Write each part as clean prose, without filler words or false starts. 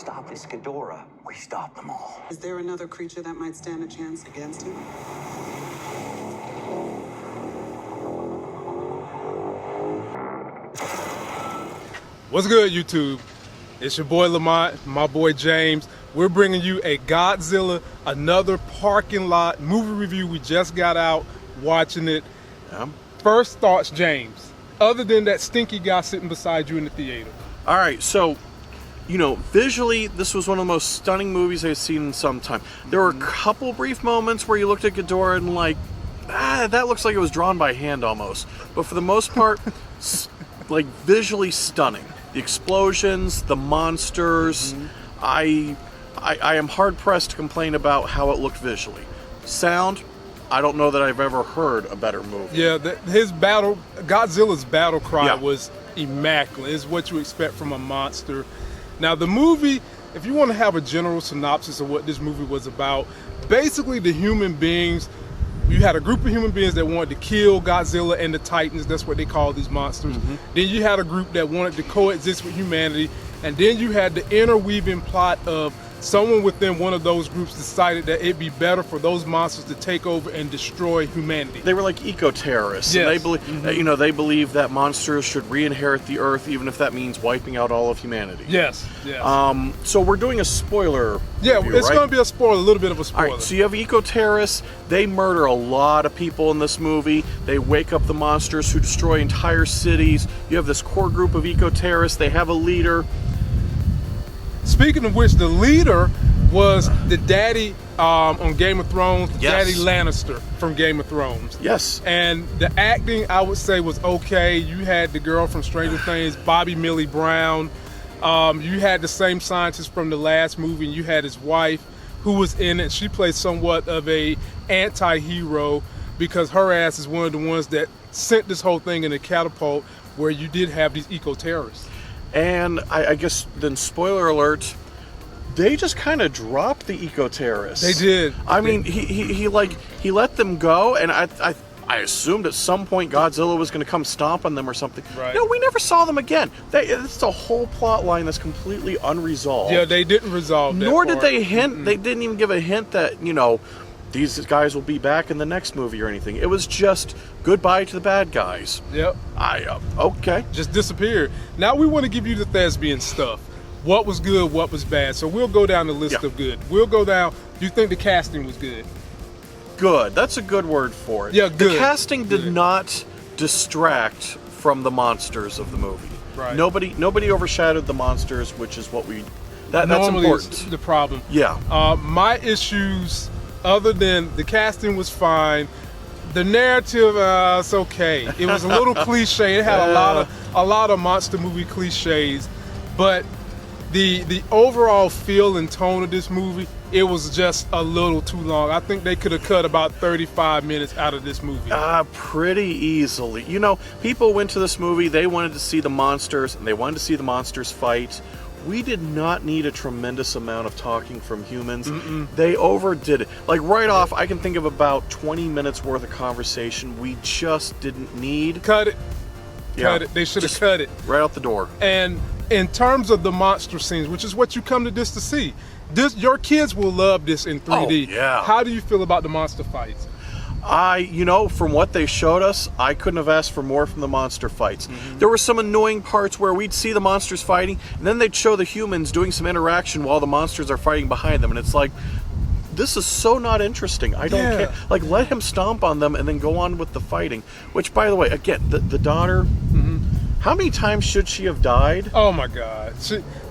stop this Ghidorah, we stop them all. Is there another creature that might stand a chance against him? What's good, YouTube? It's your boy Lamont, my boy James. We're bringing you a Godzilla, another parking lot movie review. We just got out watching it. First thoughts, James, other than that stinky guy sitting beside you in the theater. All right, so, you know, visually, this was one of the most stunning movies I've seen in some time. There were a couple brief moments where you looked at Ghidorah and like, that looks like it was drawn by hand almost. But for the most part, like visually stunning. The explosions, the monsters, I am hard-pressed to complain about how it looked visually. Sound, I don't know that I've ever heard a better movie. Yeah, Godzilla's battle cry was immaculate. It's what you expect from a monster. Now the movie, if you want to have a general synopsis of what this movie was about, basically the human beings, you had a group of human beings that wanted to kill Godzilla and the Titans. That's what they call these monsters. Then you had a group that wanted to coexist with humanity. And then you had the interweaving plot of someone within one of those groups decided that it'd be better for those monsters to take over and destroy humanity. They were like eco-terrorists. Yes. And they believe, you know, they believe that monsters should re-inherit the Earth, even if that means wiping out all of humanity. Yes. Yes. So we're doing a spoiler. Review, it's right? going to be a spoiler, a little bit of a spoiler. All right, so you have eco-terrorists. They murder a lot of people in this movie. They wake up the monsters who destroy entire cities. You have this core group of eco-terrorists. They have a leader. Speaking of which, the leader was the daddy on Game of Thrones, Daddy Lannister from Game of Thrones. Yes. And the acting, I would say, was okay. You had the girl from Stranger Things, Bobby Millie Brown. You had the same scientist from the last movie, and you had his wife who was in it. She played somewhat of a anti-hero because her ass is one of the ones that sent this whole thing in a catapult where you did have these eco-terrorists. And I guess then, spoiler alert, they just kind of dropped the eco-terrorists. They did. I mean, he let them go, and I assumed at some point Godzilla was going to come stomp on them or something. Right. No, we never saw them again. It's a whole plot line that's completely unresolved. Yeah, they didn't resolve that Nor part. did they hint. They didn't even give a hint that, you know, these guys will be back in the next movie or anything. It was just goodbye to the bad guys. Yep. Okay. Just disappeared. Now we want to give you the thespian stuff. What was good, what was bad. So we'll go down the list of good. We'll go down. Do you think the casting was good? Good. That's a good word for it. Yeah, good. The casting did not distract from the monsters of the movie. Right. Nobody overshadowed the monsters, which is what that's Normally important. It's the problem. Yeah. My issues, other than the casting was fine, the narrative, it's okay. It was a little cliche. It had a lot of monster movie cliches, but the overall feel and tone of this movie, it was just a little too long. I think they could have cut about 35 minutes out of this movie. Pretty easily. You know, people went to this movie, they wanted to see the monsters, and they wanted to see the monsters fight. We did not need a tremendous amount of talking from humans. They overdid it. Like right off, I can think of about 20 minutes worth of conversation we just didn't need. Cut it. Cut it. They should have cut it. Right out the door. And in terms of the monster scenes, which is what you come to this to see, your kids will love this in 3D. Oh, yeah. How do you feel about the monster fights? You know, from what they showed us, I couldn't have asked for more from the monster fights. There were some annoying parts where we'd see the monsters fighting, and then they'd show the humans doing some interaction while the monsters are fighting behind them, and it's like, this is so not interesting. I don't care. Like, let him stomp on them and then go on with the fighting. Which, by the way, again, the daughter, how many times should she have died? Oh my God.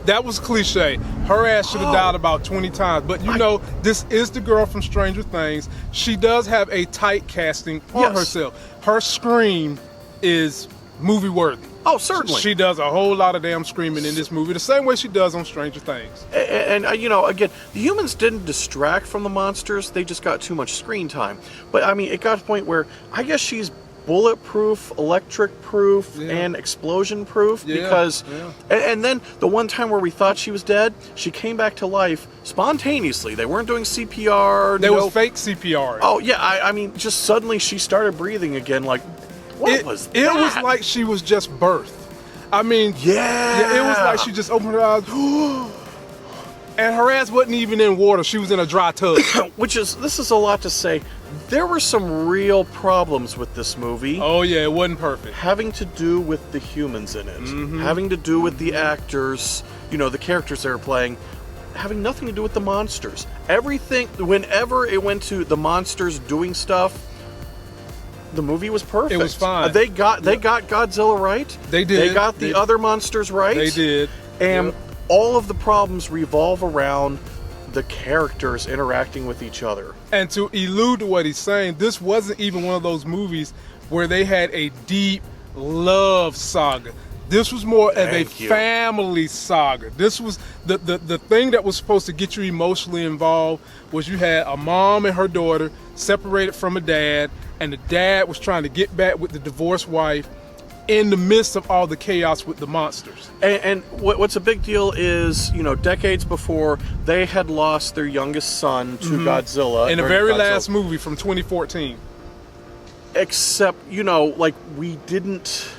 That was cliche. Her ass should have died about 20 times. But you know, this is the girl from Stranger Things. She does have a tight casting on herself. Her scream is movie worthy. Oh, certainly. She does a whole lot of damn screaming in this movie, the same way she does on Stranger Things. And you know, again, the humans didn't distract from the monsters. They just got too much screen time. But I mean, it got to the point where I guess she's bulletproof, electric proof, and explosion proof because and then the one time where we thought she was dead, she came back to life spontaneously. They weren't doing CPR. There was fake CPR. Oh yeah, I mean, just suddenly she started breathing again. Like, what was that? It was like she was just birthed. I mean, it was like she just opened her eyes. And her ass wasn't even in water. She was in a dry tub. This is a lot to say. There were some real problems with this movie. Oh, yeah, it wasn't perfect. Having to do with the humans in it. Having to do with the actors, the characters they were playing. Having nothing to do with the monsters. Everything, whenever it went to the monsters doing stuff, the movie was perfect. It was fine. They got Godzilla right. They did. They got the other monsters right. They did. And all of the problems revolve around the characters interacting with each other. And to allude to what he's saying, this wasn't even one of those movies where they had a deep love saga. This was more of a family saga. This was the thing that was supposed to get you emotionally involved was you had a mom and her daughter separated from a dad, and the dad was trying to get back with the divorced wife in the midst of all the chaos with the monsters. And what's a big deal is, decades before, they had lost their youngest son to Godzilla. In the very last movie from 2014. Except, we didn't...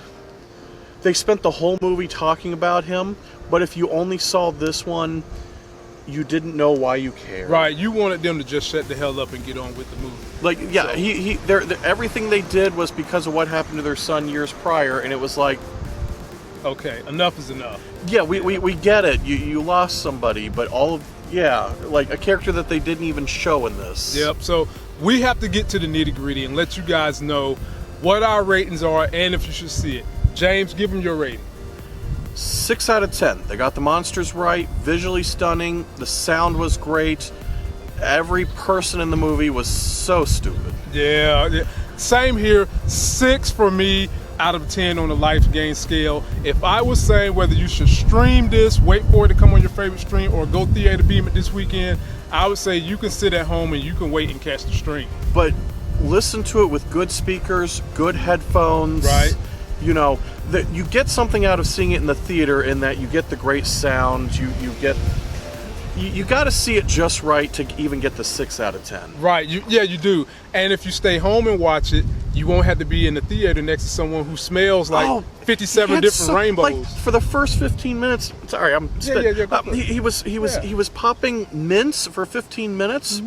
They spent the whole movie talking about him, but if you only saw this one, you didn't know why you cared. Right, you wanted them to just shut the hell up and get on with the movie. Everything they did was because of what happened to their son years prior, and it was like... Okay, enough is enough. Yeah, we get it. You lost somebody, but like a character that they didn't even show in this. Yep, so we have to get to the nitty-gritty and let you guys know what our ratings are and if you should see it. James, give them your rating. 6 out of 10. They got the monsters right, visually stunning, the sound was great. Every person in the movie was so stupid. Yeah, same here. 6 for me out of 10 on the life gain scale. If I was saying whether you should stream this, wait for it to come on your favorite stream, or go theater beam it this weekend, I would say you can sit at home and you can wait and catch the stream. But listen to it with good speakers, good headphones. Right. That you get something out of seeing it in the theater in that you get the great sound, you got to see it just right to even get the 6 out of 10. Right, you do. And if you stay home and watch it, you won't have to be in the theater next to someone who smells like 57 different rainbows. Like, for the first 15 minutes, sorry, I'm spitting. He was popping mints for 15 minutes.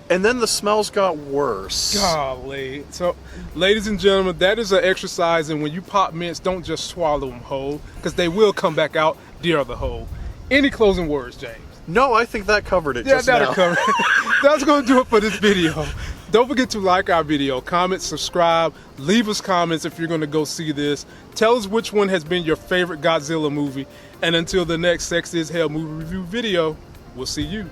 And then the smells got worse. Golly. So, ladies and gentlemen, that is an exercise, and when you pop mints, don't just swallow them whole, because they will come back out the other whole. Any closing words, James? No, I think that covered it just that'll now. cover it. That's going to do it for this video. Don't forget to like our video, comment, subscribe, leave us comments if you're going to go see this. Tell us which one has been your favorite Godzilla movie. And until the next Sex is Hell movie review video, we'll see you